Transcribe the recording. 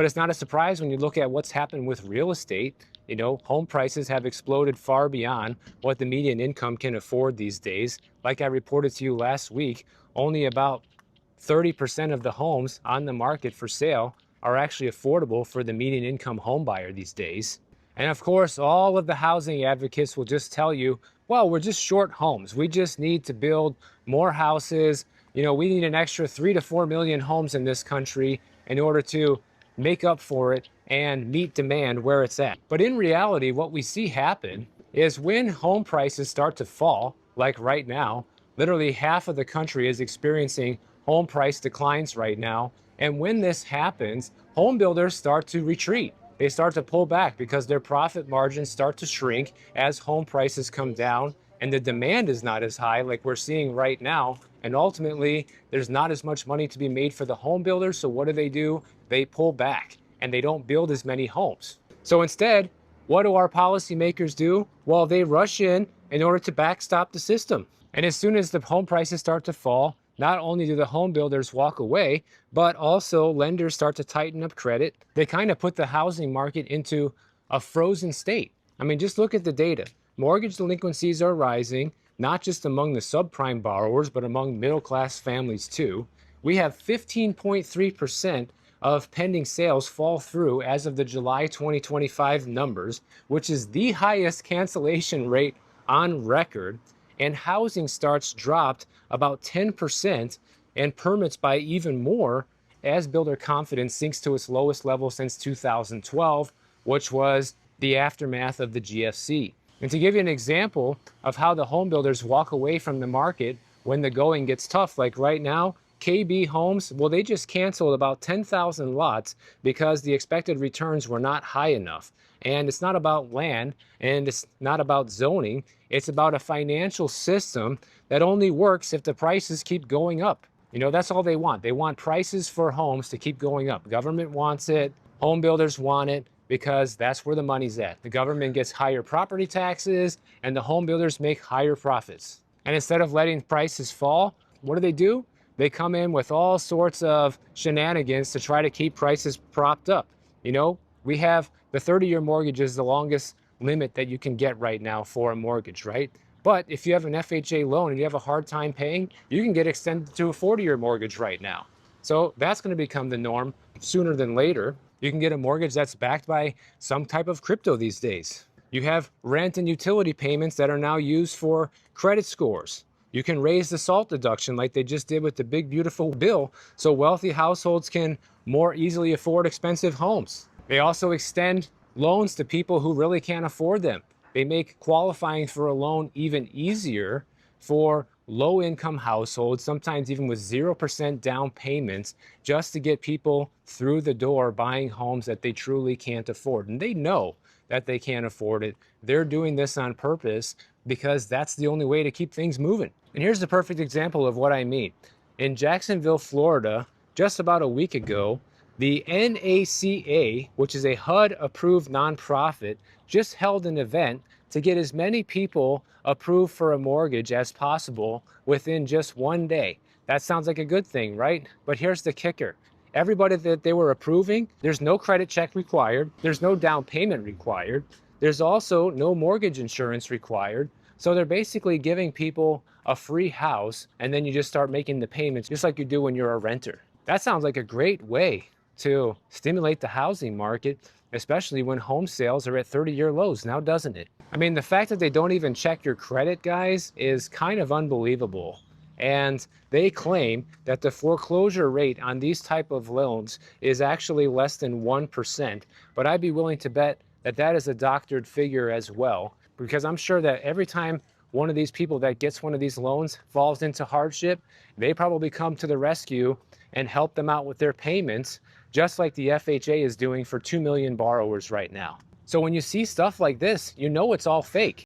But it's not a surprise when you look at what's happened with real estate. Home prices have exploded far beyond what the median income can afford these days. Like I reported to you last week, only about 30% of the homes on the market for sale are actually affordable for the median income home buyer these days. And of course, all of the housing advocates will just tell you, well, we're just short homes. We just need to build more houses. We need an extra 3 to 4 million homes in this country in order to make up for it and meet demand where it's at. But in reality, what we see happen is when home prices start to fall, like right now, literally half of the country is experiencing home price declines right now. And when this happens, home builders start to retreat. They start to pull back because their profit margins start to shrink as home prices come down and the demand is not as high like we're seeing right now. And ultimately, there's not as much money to be made for the home builders. So what do? They pull back and they don't build as many homes. So instead, what do our policymakers do? Well, they rush in order to backstop the system. And as soon as the home prices start to fall, not only do the home builders walk away, but also lenders start to tighten up credit. They kind of put the housing market into a frozen state. I mean, just look at the data. Mortgage delinquencies are rising, not just among the subprime borrowers, but among middle-class families too. We have 15.3% of pending sales fall through as of the July 2025 numbers, which is the highest cancellation rate on record. And housing starts dropped about 10% and permits by even more as builder confidence sinks to its lowest level since 2012, which was the aftermath of the GFC. And to give you an example of how the home builders walk away from the market when the going gets tough, like right now, KB Homes, well, they just canceled about 10,000 lots because the expected returns were not high enough. And it's not about land and it's not about zoning. It's about a financial system that only works if the prices keep going up. That's all they want. They want prices for homes to keep going up. Government wants it. Home builders want it because that's where the money's at. The government gets higher property taxes and the home builders make higher profits. And instead of letting prices fall, what do? They come in with all sorts of shenanigans to try to keep prices propped up. We have the 30-year mortgage is the longest limit that you can get right now for a mortgage, right? But if you have an FHA loan and you have a hard time paying, you can get extended to a 40-year mortgage right now. So that's going to become the norm sooner than later. You can get a mortgage that's backed by some type of crypto these days. You have rent and utility payments that are now used for credit scores. You can raise the SALT deduction like they just did with the big, beautiful bill so wealthy households can more easily afford expensive homes. They also extend loans to people who really can't afford them. They make qualifying for a loan even easier for low-income households, sometimes even with 0% down payments, just to get people through the door buying homes that they truly can't afford. And they know that they can't afford it. They're doing this on purpose because that's the only way to keep things moving. And here's the perfect example of what I mean. In Jacksonville, Florida, just about a week ago, the NACA, which is a HUD-approved nonprofit, just held an event to get as many people approved for a mortgage as possible within just one day. That sounds like a good thing, right? But here's the kicker. Everybody that they were approving, there's no credit check required. There's no down payment required. There's also no mortgage insurance required. So they're basically giving people a free house and then you just start making the payments just like you do when you're a renter. That sounds like a great way to stimulate the housing market, especially when home sales are at 30-year lows now, doesn't it? I mean, the fact that they don't even check your credit, guys, is kind of unbelievable. And they claim that the foreclosure rate on these type of loans is actually less than 1%. But I'd be willing to bet that that is a doctored figure as well, because I'm sure that every time one of these people that gets one of these loans falls into hardship, they probably come to the rescue and help them out with their payments, just like the FHA is doing for 2 million borrowers right now. So when you see stuff like this, you know it's all fake.